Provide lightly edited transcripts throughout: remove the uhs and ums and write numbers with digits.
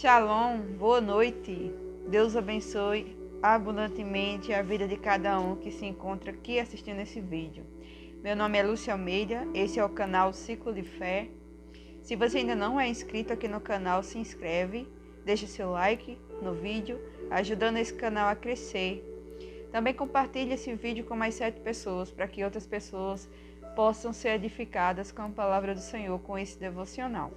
Shalom, boa noite. Deus abençoe abundantemente a vida de cada um que se encontra aqui assistindo esse vídeo. Meu nome é Lúcia Almeida, esse é o canal Ciclo de Fé. Se você ainda não é inscrito aqui no canal, se inscreve, deixa seu like no vídeo, ajudando esse canal a crescer. Também compartilhe esse vídeo com mais 7 pessoas, para que outras pessoas possam ser edificadas com a palavra do Senhor, com esse devocional.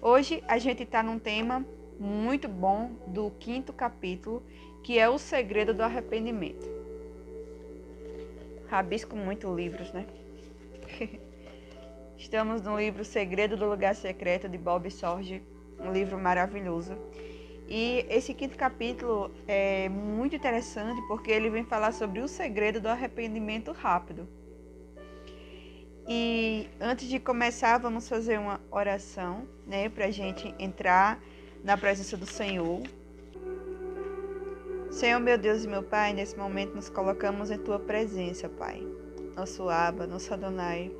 Hoje a gente está num tema muito bom do 5º capítulo, que é o segredo do arrependimento. Rabisco muito livros, né? Estamos no livro Segredo do Lugar Secreto, de Bob Sorge, um livro maravilhoso. E esse 5º capítulo é muito interessante porque ele vem falar sobre o segredo do arrependimento rápido. E antes de começar, vamos fazer uma oração, né, para a gente entrar na presença do Senhor. Senhor, meu Deus e meu Pai, nesse momento nos colocamos em Tua presença, Pai. Nosso Abba, nosso Adonai.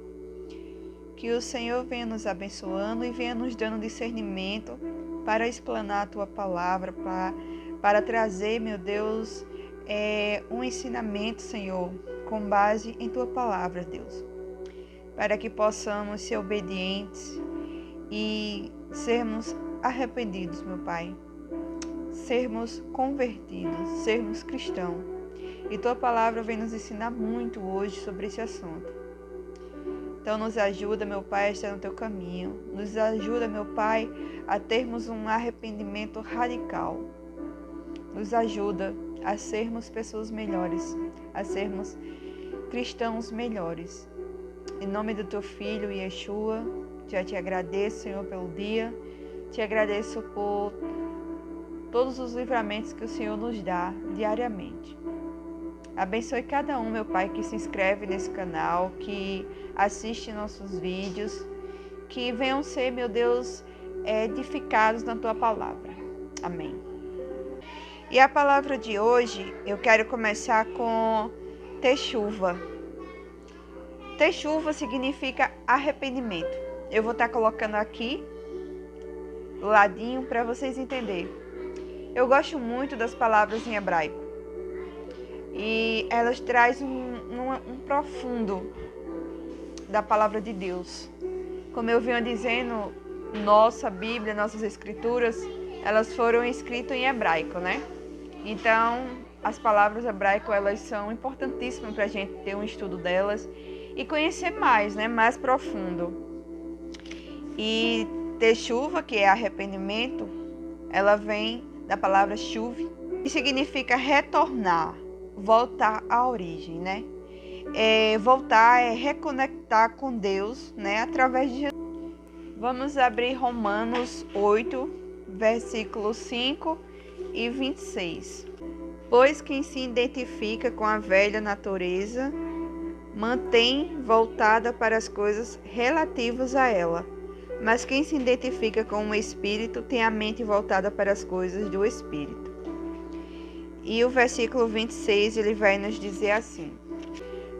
Que o Senhor venha nos abençoando e venha nos dando discernimento para explanar a Tua palavra, para trazer, meu Deus, um ensinamento, Senhor, com base em Tua palavra, Deus. Para que possamos ser obedientes e sermos arrependidos, meu Pai. Sermos convertidos, sermos cristãos. E Tua palavra vem nos ensinar muito hoje sobre esse assunto. Então nos ajuda, meu Pai, a estar no Teu caminho. Nos ajuda, meu Pai, a termos um arrependimento radical. Nos ajuda a sermos pessoas melhores, a sermos cristãos melhores. Em nome do Teu Filho, Yeshua, já te agradeço, Senhor, pelo dia. Te agradeço por todos os livramentos que o Senhor nos dá diariamente. Abençoe cada um, meu Pai, que se inscreve nesse canal, que assiste nossos vídeos, que venham ser, meu Deus, edificados na Tua palavra. Amém. E a palavra de hoje, eu quero começar com Techuva. Techuva significa arrependimento. Eu vou estar colocando aqui do ladinho para vocês entenderem. Eu gosto muito das palavras em hebraico. E elas trazem um profundo da palavra de Deus. Como eu vinha dizendo, nossa Bíblia, nossas escrituras, elas foram escritas em hebraico, né? Então, as palavras hebraicas, elas são importantíssimas para a gente ter um estudo delas e conhecer mais, né? Mais profundo. E techuva, que é arrependimento, ela vem da palavra chuve, que significa retornar, voltar à origem, né? Voltar é reconectar com Deus, né? Através de Jesus. Vamos abrir Romanos 8, versículos 5 e 26. Pois quem se identifica com a velha natureza mantém voltada para as coisas relativas a ela, mas quem se identifica com o Espírito tem a mente voltada para as coisas do Espírito. E o versículo 26, ele vai nos dizer assim: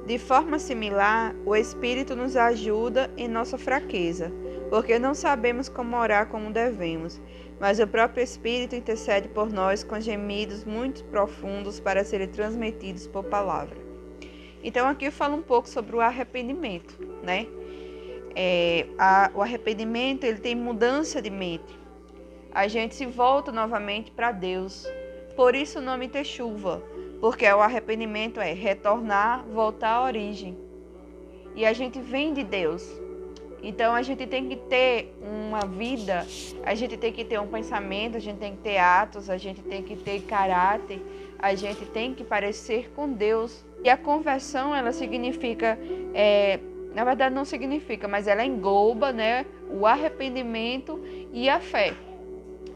de forma similar, o Espírito nos ajuda em nossa fraqueza, porque não sabemos como orar como devemos, mas o próprio Espírito intercede por nós com gemidos muito profundos para serem transmitidos por palavra. Então aqui eu falo um pouco sobre o arrependimento, né? O arrependimento, ele tem mudança de mente. A gente se volta novamente para Deus. Por isso o nome Techuva, porque o arrependimento é retornar, voltar à origem. E a gente vem de Deus. Então a gente tem que ter uma vida, a gente tem que ter um pensamento, a gente tem que ter atos, a gente tem que ter caráter, a gente tem que parecer com Deus. E a conversão, ela significa, na verdade não significa, mas ela engloba, né, o arrependimento e a fé.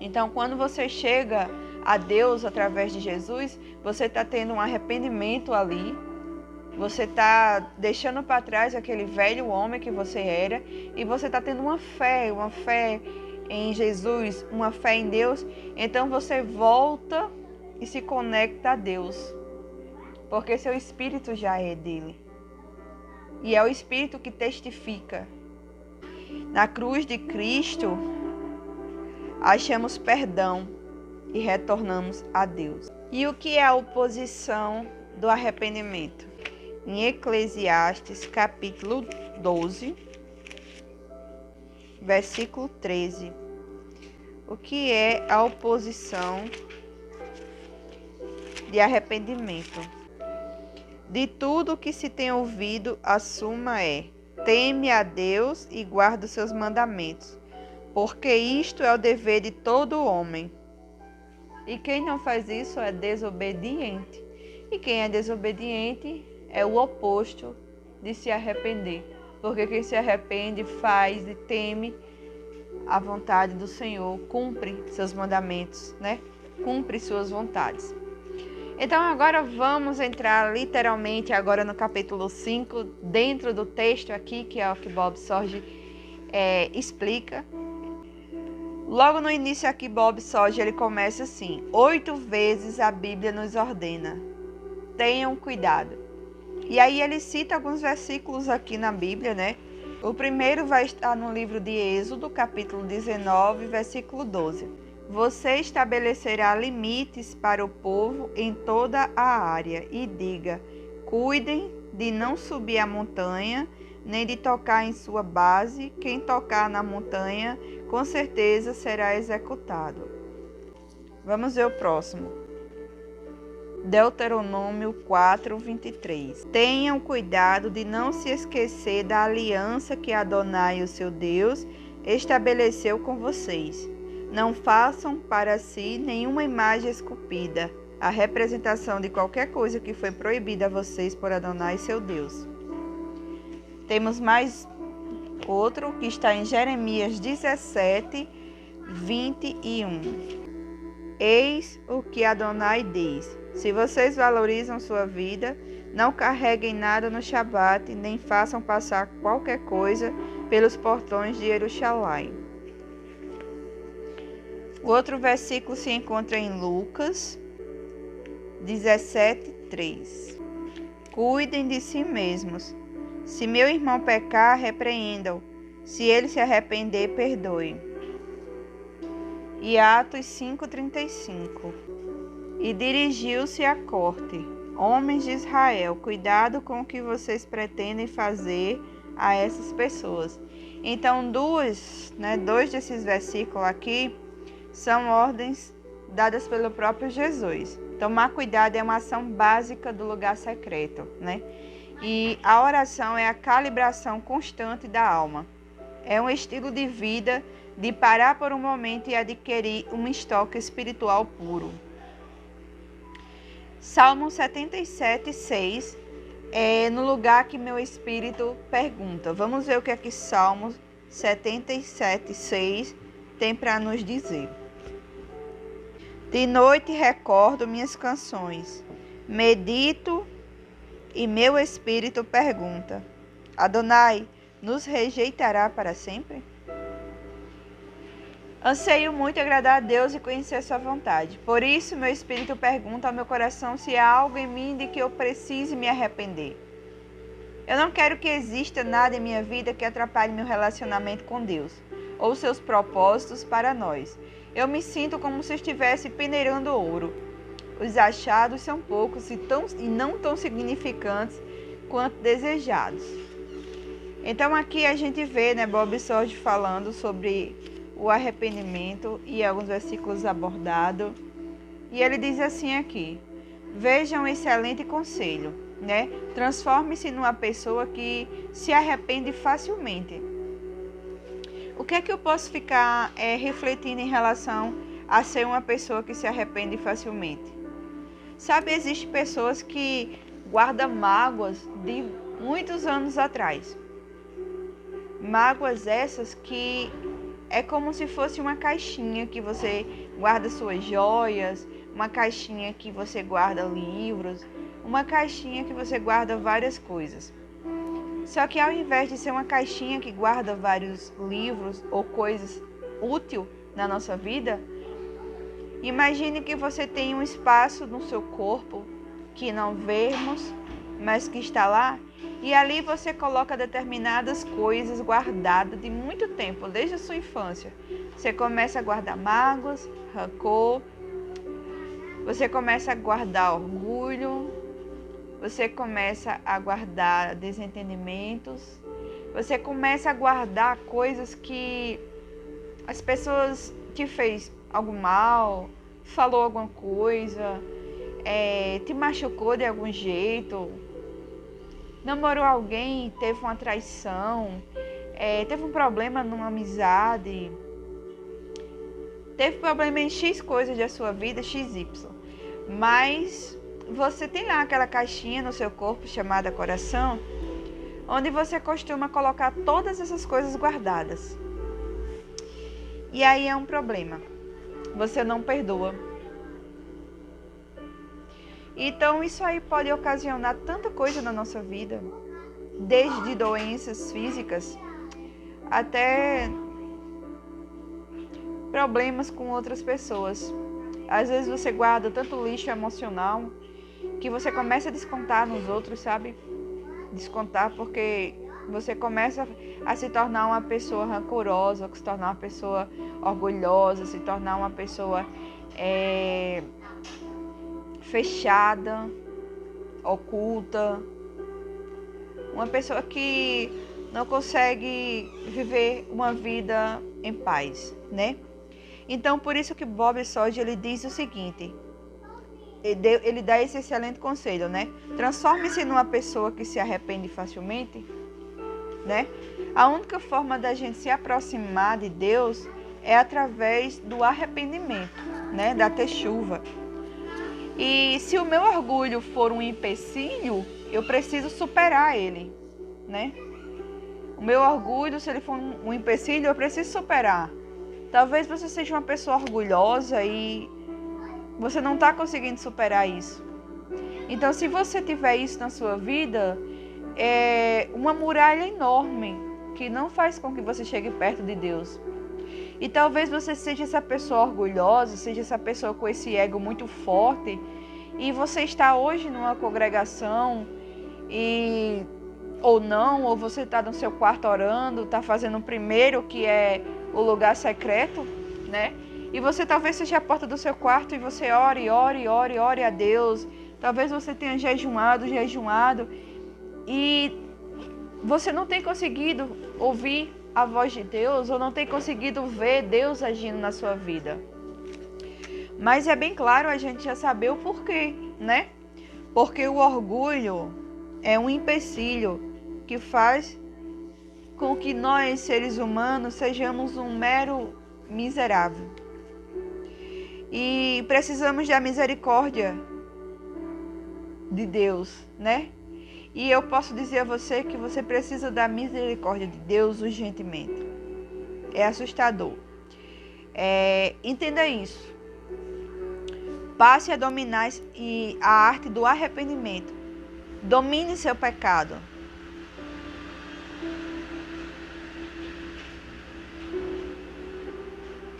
Então quando você chega a Deus através de Jesus, você está tendo um arrependimento ali. Você está deixando para trás aquele velho homem que você era e você está tendo uma fé em Jesus, uma fé em Deus. Então você volta e se conecta a Deus, porque seu espírito já é dele. E é o Espírito que testifica. Na cruz de Cristo, achamos perdão e retornamos a Deus. E o que é a oposição do arrependimento? Em Eclesiastes, capítulo 12, versículo 13. O que é a oposição de arrependimento? De tudo que se tem ouvido, a suma é: teme a Deus e guarda os seus mandamentos, porque isto é o dever de todo homem. E quem não faz isso é desobediente. E quem é desobediente é o oposto de se arrepender. Porque quem se arrepende faz e teme a vontade do Senhor, cumpre seus mandamentos, né? Cumpre suas vontades. Então agora vamos entrar literalmente agora no capítulo 5, dentro do texto aqui, que é o que Bob Sorge explica. Logo no início aqui, Bob Sorge, ele começa assim: 8 vezes a Bíblia nos ordena: tenham cuidado. E aí ele cita alguns versículos aqui na Bíblia, né? O primeiro vai estar no livro de Êxodo, capítulo 19, versículo 12. Você estabelecerá limites para o povo em toda a área e diga: cuidem de não subir a montanha, nem de tocar em sua base. Quem tocar na montanha, com certeza será executado. Vamos ver o próximo. Deuteronômio 4, 23. Tenham cuidado de não se esquecer da aliança que Adonai, o seu Deus, estabeleceu com vocês. Não façam para si nenhuma imagem esculpida, a representação de qualquer coisa que foi proibida a vocês por Adonai, seu Deus. Temos mais outro que está em Jeremias 17, 21. Eis o que Adonai diz: se vocês valorizam sua vida, não carreguem nada no Shabat, nem façam passar qualquer coisa pelos portões de Jerusalém. O outro versículo se encontra em Lucas 17, 3. Cuidem de si mesmos. Se meu irmão pecar, repreendam. Se ele se arrepender, perdoe. E Atos 5:35. E dirigiu-se à corte: homens de Israel, cuidado com o que vocês pretendem fazer a essas pessoas. Então, dois desses versículos aqui são ordens dadas pelo próprio Jesus. Tomar cuidado é uma ação básica do lugar secreto, né? E a oração é a calibração constante da alma. É um estilo de vida de parar por um momento e adquirir um estoque espiritual puro. Salmo 77, 6 é no lugar que meu espírito pergunta. Vamos ver o que aqui Salmo 77, 6 tem para nos dizer. De noite recordo minhas canções, medito e meu espírito pergunta: Adonai, nos rejeitará para sempre? Anseio muito agradar a Deus e conhecer sua vontade. Por isso, meu espírito pergunta ao meu coração se há algo em mim de que eu precise me arrepender. Eu não quero que exista nada em minha vida que atrapalhe meu relacionamento com Deus ou seus propósitos para nós. Eu me sinto como se estivesse peneirando ouro. Os achados são poucos e não tão significantes quanto desejados. Então aqui a gente vê, Bob Sorge falando sobre o arrependimento e alguns versículos abordados. E ele diz assim aqui: vejam um excelente conselho, Transforme-se numa pessoa que se arrepende facilmente. O que é que eu posso ficar refletindo em relação a ser uma pessoa que se arrepende facilmente? Sabe, existem pessoas que guardam mágoas de muitos anos atrás. Mágoas essas que é como se fosse uma caixinha que você guarda suas joias, uma caixinha que você guarda livros, uma caixinha que você guarda várias coisas. Só que ao invés de ser uma caixinha que guarda vários livros ou coisas úteis na nossa vida, imagine que você tem um espaço no seu corpo que não vemos, mas que está lá, E ali você coloca determinadas coisas guardadas de muito tempo, desde a sua infância. Você começa a guardar mágoas, rancor, você começa a guardar orgulho, você começa a guardar desentendimentos, você começa a guardar coisas que as pessoas te fez algo mal, falou alguma coisa, te machucou de algum jeito, namorou alguém, teve uma traição, teve um problema numa amizade, teve problema em X coisas da sua vida, XY. Mas você tem lá aquela caixinha no seu corpo chamada coração, onde você costuma colocar todas essas coisas guardadas. E aí é um problema. Você não perdoa. Então isso aí pode ocasionar tanta coisa na nossa vida, desde doenças físicas até problemas com outras pessoas. Às vezes você guarda tanto lixo emocional que você começa a descontar nos outros, sabe? Descontar porque você começa a se tornar uma pessoa rancorosa, se tornar uma pessoa orgulhosa, se tornar uma pessoa fechada, oculta, uma pessoa que não consegue viver uma vida em paz, né? Então, por isso que Bob Sorge, ele diz o seguinte, ele dá esse excelente conselho, né? Transforme-se numa pessoa que se arrepende facilmente, né? A única forma da gente se aproximar de Deus é através do arrependimento, né? Da teshuva. E se o meu orgulho for um empecilho, eu preciso superar ele, né? O meu orgulho, se ele for um empecilho, eu preciso superar. Talvez você seja uma pessoa orgulhosa e você não está conseguindo superar isso. Então, se você tiver isso na sua vida, é uma muralha enorme que não faz com que você chegue perto de Deus. E talvez você seja essa pessoa orgulhosa, seja essa pessoa com esse ego muito forte, e você está hoje numa congregação ou não, ou você está no seu quarto orando, está fazendo o primeiro, que é o lugar secreto, né? E você talvez seja a porta do seu quarto e você ore a Deus. Talvez você tenha jejuado e você não tem conseguido ouvir a voz de Deus ou não tem conseguido ver Deus agindo na sua vida. Mas é bem claro a gente já saber o porquê, né? Porque o orgulho é um empecilho que faz com que nós, seres humanos, sejamos um mero miserável. E precisamos da misericórdia de Deus, né? E eu posso dizer a você que você precisa da misericórdia de Deus urgentemente. É assustador. Entenda isso. Passe a dominar a arte do arrependimento. Domine seu pecado.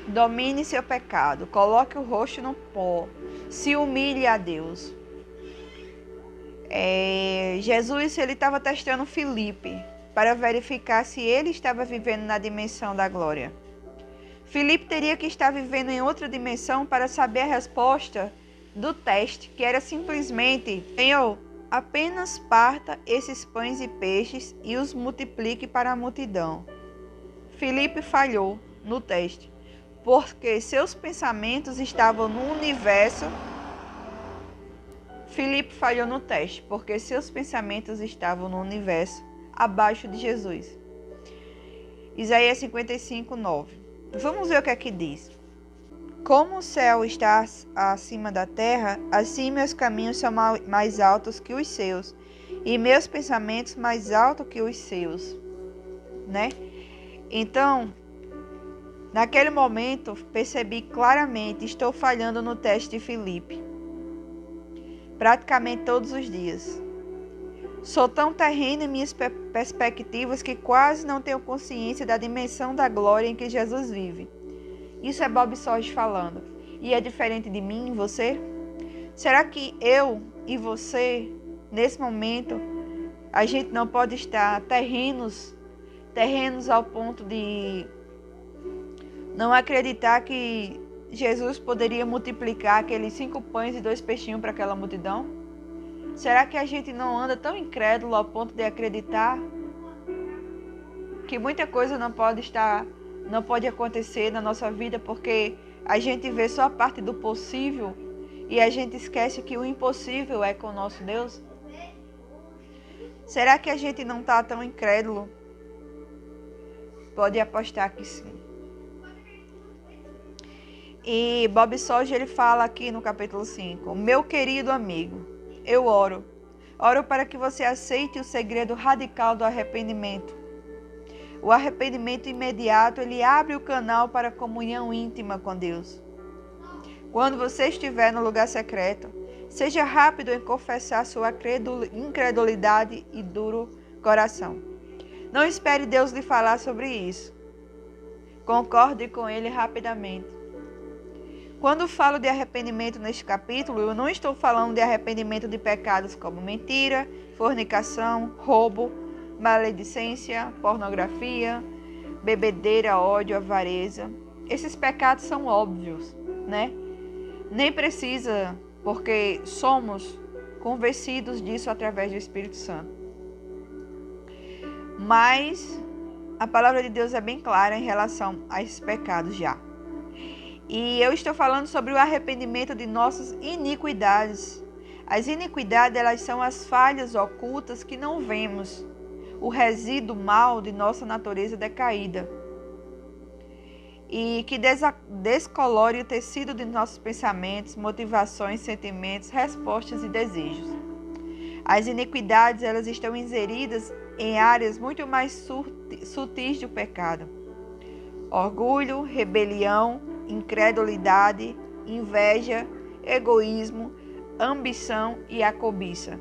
Domine seu pecado. Coloque o rosto no pó. Se humilhe a Deus. Jesus, ele estava testando Filipe para verificar se ele estava vivendo na dimensão da glória. Filipe teria que estar vivendo em outra dimensão para saber a resposta do teste, que era simplesmente: Senhor, apenas parta esses pães e peixes e os multiplique para a multidão. Filipe falhou no teste, porque seus pensamentos estavam no universo. Filipe falhou no teste, porque seus pensamentos estavam no universo abaixo de Jesus. Isaías 55, 9. Vamos ver o que aqui diz. Como o céu está acima da terra, assim meus caminhos são mais altos que os seus, e meus pensamentos mais altos que os seus, né? Então, naquele momento, percebi claramente, estou falhando no teste de Filipe. Praticamente todos os dias. Sou tão terreno em minhas perspectivas que quase não tenho consciência da dimensão da glória em que Jesus vive. Isso é Bob Sorge falando. E é diferente de mim e você? Será que eu e você, nesse momento, A gente não pode estar terrenos ao ponto de não acreditar que Jesus poderia multiplicar aqueles 5 pães e 2 peixinhos para aquela multidão? Será que a gente não anda tão incrédulo ao ponto de acreditar que muita coisa não pode acontecer na nossa vida porque a gente vê só a parte do possível e a gente esquece que o impossível é com o nosso Deus? Será que a gente não está tão incrédulo? Pode apostar que sim. E Bob Sorge, ele fala aqui no capítulo 5, meu querido amigo, eu oro para que você aceite o segredo radical do arrependimento. O arrependimento imediato, ele abre o canal para a comunhão íntima com Deus. Quando você estiver no lugar secreto, seja rápido em confessar sua incredulidade e duro coração. Não espere Deus lhe falar sobre isso. Concorde com Ele rapidamente. Quando falo de arrependimento neste capítulo, eu não estou falando de arrependimento de pecados como mentira, fornicação, roubo, maledicência, pornografia, bebedeira, ódio, avareza. Esses pecados são óbvios, né? Nem precisa, porque somos convencidos disso através do Espírito Santo. Mas a palavra de Deus é bem clara em relação a esses pecados já. E eu estou falando sobre o arrependimento de nossas iniquidades. As iniquidades, elas são as falhas ocultas que não vemos, o resíduo mal de nossa natureza decaída e que descolore o tecido de nossos pensamentos, motivações, sentimentos, respostas e desejos. As iniquidades, elas estão inseridas em áreas muito mais sutis do pecado. Orgulho, rebelião, incredulidade, inveja, egoísmo, ambição e a cobiça.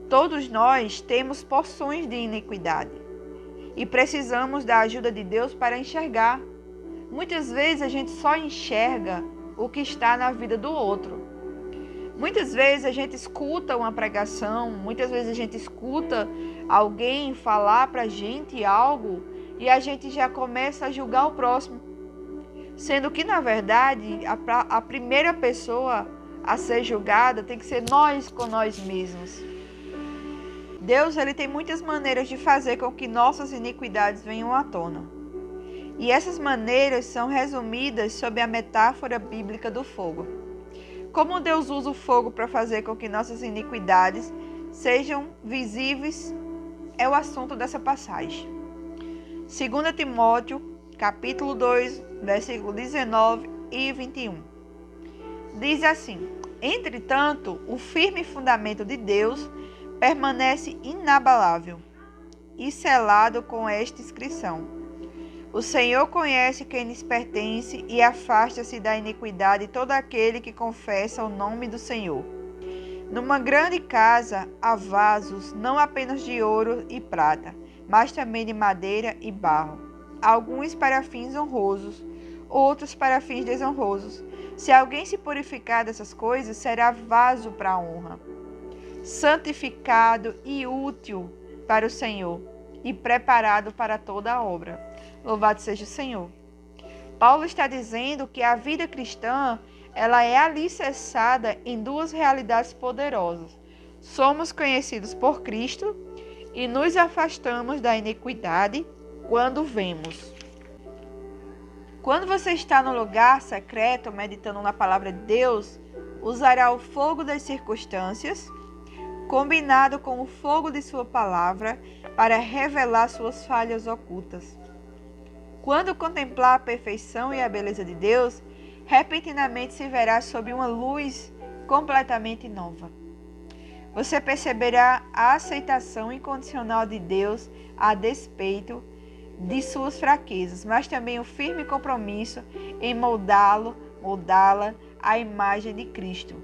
Todos nós temos porções de iniquidade e precisamos da ajuda de Deus para enxergar. Muitas vezes a gente só enxerga o que está na vida do outro. Muitas vezes a gente escuta uma pregação, muitas vezes a gente escuta alguém falar para a gente algo e a gente já começa a julgar o próximo. Sendo que, na verdade, a primeira pessoa a ser julgada tem que ser nós com nós mesmos. Deus, ele tem muitas maneiras de fazer com que nossas iniquidades venham à tona. E essas maneiras são resumidas sob a metáfora bíblica do fogo. Como Deus usa o fogo para fazer com que nossas iniquidades sejam visíveis é o assunto dessa passagem. 2 Timóteo, capítulo 2, versículo 19 e 21. Diz assim: entretanto, o firme fundamento de Deus permanece inabalável e selado com esta inscrição: o Senhor conhece quem lhes pertence e afasta-se da iniquidade todo aquele que confessa o nome do Senhor. Numa grande casa há vasos, não apenas de ouro e prata, mas também de madeira e barro, alguns para fins honrosos, outros para fins desonrosos. Se alguém se purificar dessas coisas, será vaso para a honra, santificado e útil para o Senhor, e preparado para toda a obra. Louvado seja o Senhor. Paulo está dizendo que a vida cristã, ela é alicerçada em duas realidades poderosas. Somos conhecidos por Cristo e nos afastamos da iniquidade quando vemos. Quando você está no lugar secreto, meditando na palavra de Deus, usará o fogo das circunstâncias, combinado com o fogo de sua palavra, para revelar suas falhas ocultas. Quando contemplar a perfeição e a beleza de Deus, repentinamente se verá sob uma luz completamente nova. Você perceberá a aceitação incondicional de Deus a despeito de suas fraquezas, mas também o firme compromisso em moldá-la à imagem de Cristo.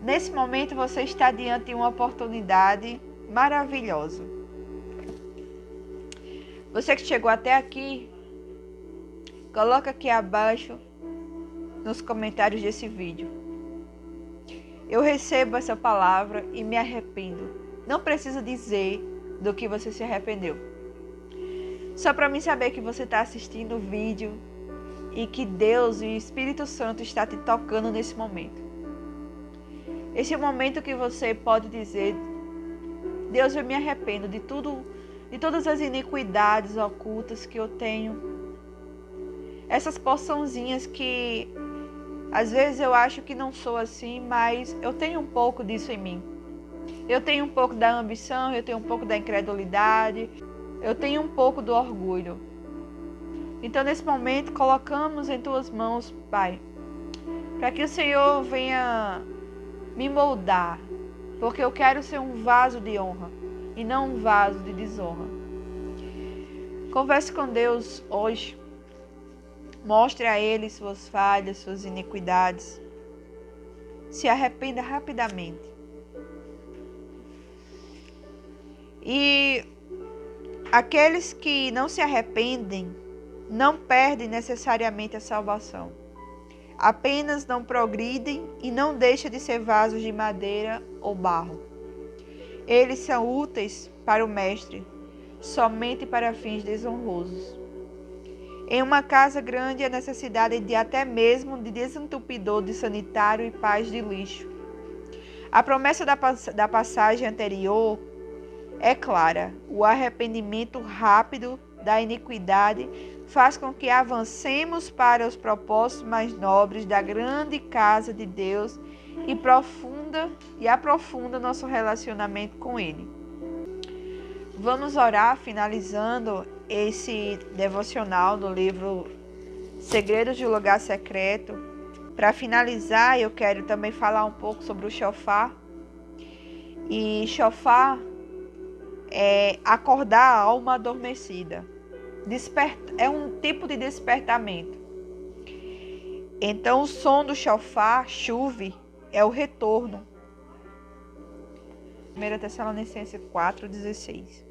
Nesse momento você está diante de uma oportunidade maravilhosa. Você que chegou até aqui, coloca aqui abaixo nos comentários desse vídeo: eu recebo essa palavra e me arrependo. Não precisa dizer do que você se arrependeu. Só para mim saber que você está assistindo o vídeo e que Deus e o Espírito Santo está te tocando nesse momento. Esse é o momento que você pode dizer: Deus, eu me arrependo de tudo, de todas as iniquidades ocultas que eu tenho. Essas porçãozinhas que às vezes eu acho que não sou assim, mas eu tenho um pouco disso em mim. Eu tenho um pouco da ambição, eu tenho um pouco da incredulidade, eu tenho um pouco do orgulho. Então, nesse momento, colocamos em tuas mãos, Pai, para que o Senhor venha me moldar, porque eu quero ser um vaso de honra e não um vaso de desonra. Converse com Deus hoje. Mostre a Ele suas falhas, suas iniquidades. Se arrependa rapidamente. E aqueles que não se arrependem não perdem necessariamente a salvação. Apenas não progridem e não deixam de ser vasos de madeira ou barro. Eles são úteis para o Mestre, somente para fins desonrosos. Em uma casa grande, a necessidade de até mesmo de desentupidor de sanitário e paz de lixo. A promessa da passagem anterior é clara. O arrependimento rápido da iniquidade faz com que avancemos para os propósitos mais nobres da grande casa de Deus e aprofunda nosso relacionamento com Ele. Vamos orar finalizando esse devocional do livro Segredos de um Lugar Secreto. Para finalizar, eu quero também falar um pouco sobre o shofar. E shofar é acordar a alma adormecida. É um tipo de despertamento. Então, o som do shofar, chuve, é o retorno. 1 Tessalonicenses 4:16.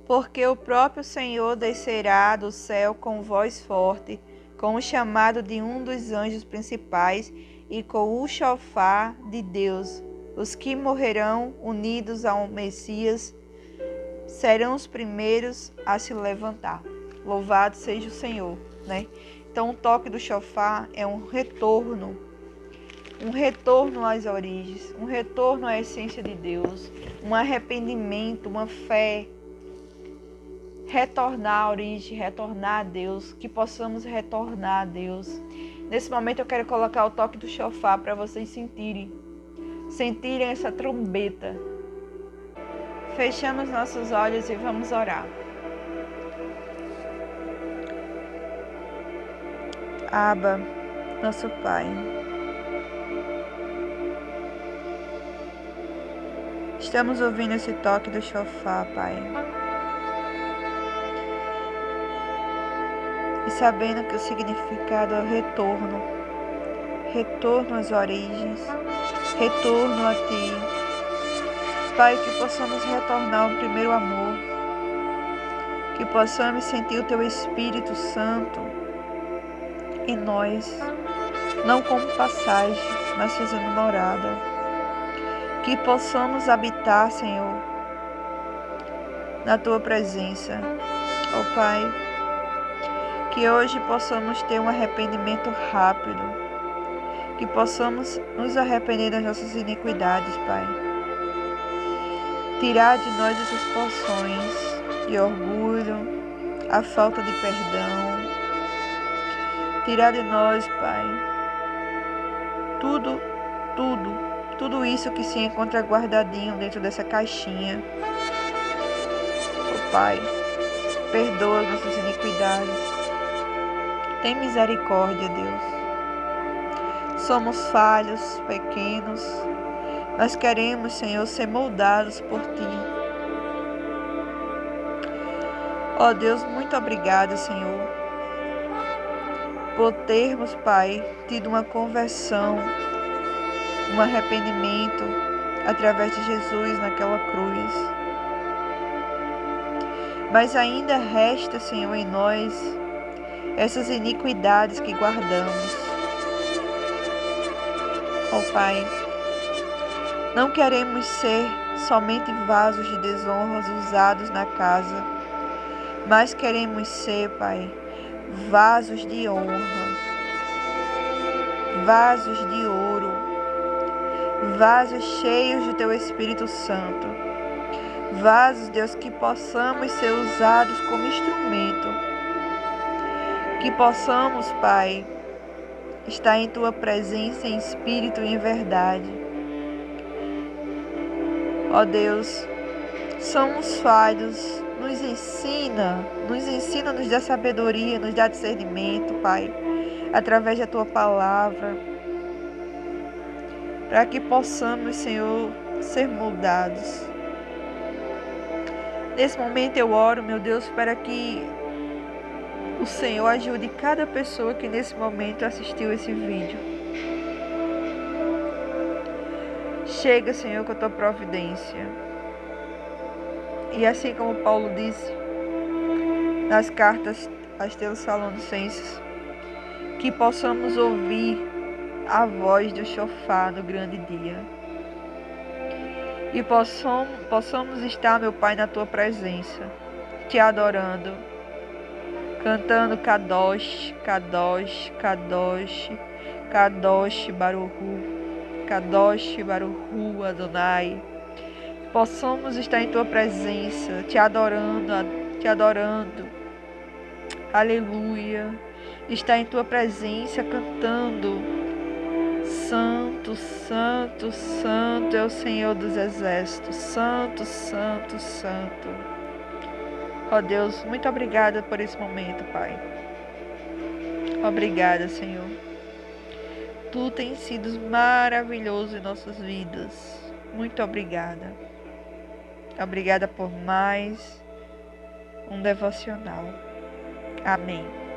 Porque o próprio Senhor descerá do céu com voz forte, com o chamado de um dos anjos principais e com o shofar de Deus. Os que morrerão unidos ao Messias serão os primeiros a se levantar. Louvado seja o Senhor, né? Então, o toque do shofar é um retorno às origens, um retorno à essência de Deus, um arrependimento, uma fé. Retornar à origem, retornar a Deus, que possamos retornar a Deus. Nesse momento eu quero colocar o toque do shofar para vocês sentirem essa trombeta. Fechamos nossos olhos e vamos orar. Abba, nosso Pai, estamos ouvindo esse toque do shofar, Pai. E sabendo que o significado é o retorno às origens, retorno a Ti. Pai, que possamos retornar ao primeiro amor, que possamos sentir o Teu Espírito Santo em nós, não como passagem, mas fazendo morada. Que possamos habitar, Senhor, na Tua presença. Ó Pai, que hoje possamos ter um arrependimento rápido, que possamos nos arrepender das nossas iniquidades, Pai. Tirar de nós essas porções de orgulho, a falta de perdão. Tirar de nós, Pai, tudo isso que se encontra guardadinho dentro dessa caixinha. Oh, Pai, perdoa as nossas iniquidades. Tem misericórdia, Deus. Somos falhos, pequenos. Nós queremos, Senhor, ser moldados por Ti. Ó Deus, muito obrigada, Senhor, por termos, Pai, tido uma conversão, um arrependimento através de Jesus naquela cruz. Mas ainda resta, Senhor, em nós essas iniquidades que guardamos. Ó Pai, não queremos ser somente vasos de desonras usados na casa, mas queremos ser, Pai, vasos de honra, vasos de ouro, vasos cheios do Teu Espírito Santo, vasos, Deus, que possamos ser usados como instrumento, que possamos, Pai, estar em Tua presença em espírito e em verdade. Ó Deus, somos falhos, nos ensina, nos dá sabedoria, nos dá discernimento, Pai, através da Tua palavra, para que possamos, Senhor, ser moldados. Nesse momento eu oro, meu Deus, para que o Senhor ajude cada pessoa que nesse momento assistiu esse vídeo. Chega, Senhor, com a Tua providência. E assim como Paulo disse nas cartas aos Tessalonicenses, que possamos ouvir a voz do chofar no grande dia. E possamos estar, meu Pai, na Tua presença, Te adorando, cantando Kadosh, Kadosh, Kadosh, Kadosh Baruhu, Kadosh Baruhu Adonai. Possamos estar em Tua presença, Te adorando, aleluia. Estar em Tua presença cantando: Santo, Santo, Santo é o Senhor dos Exércitos, Santo, Santo, Santo. Ó Deus, muito obrigada por esse momento, Pai. Obrigada, Senhor. Tu tens sido maravilhoso em nossas vidas. Muito obrigada. Obrigada por mais um devocional. Amém.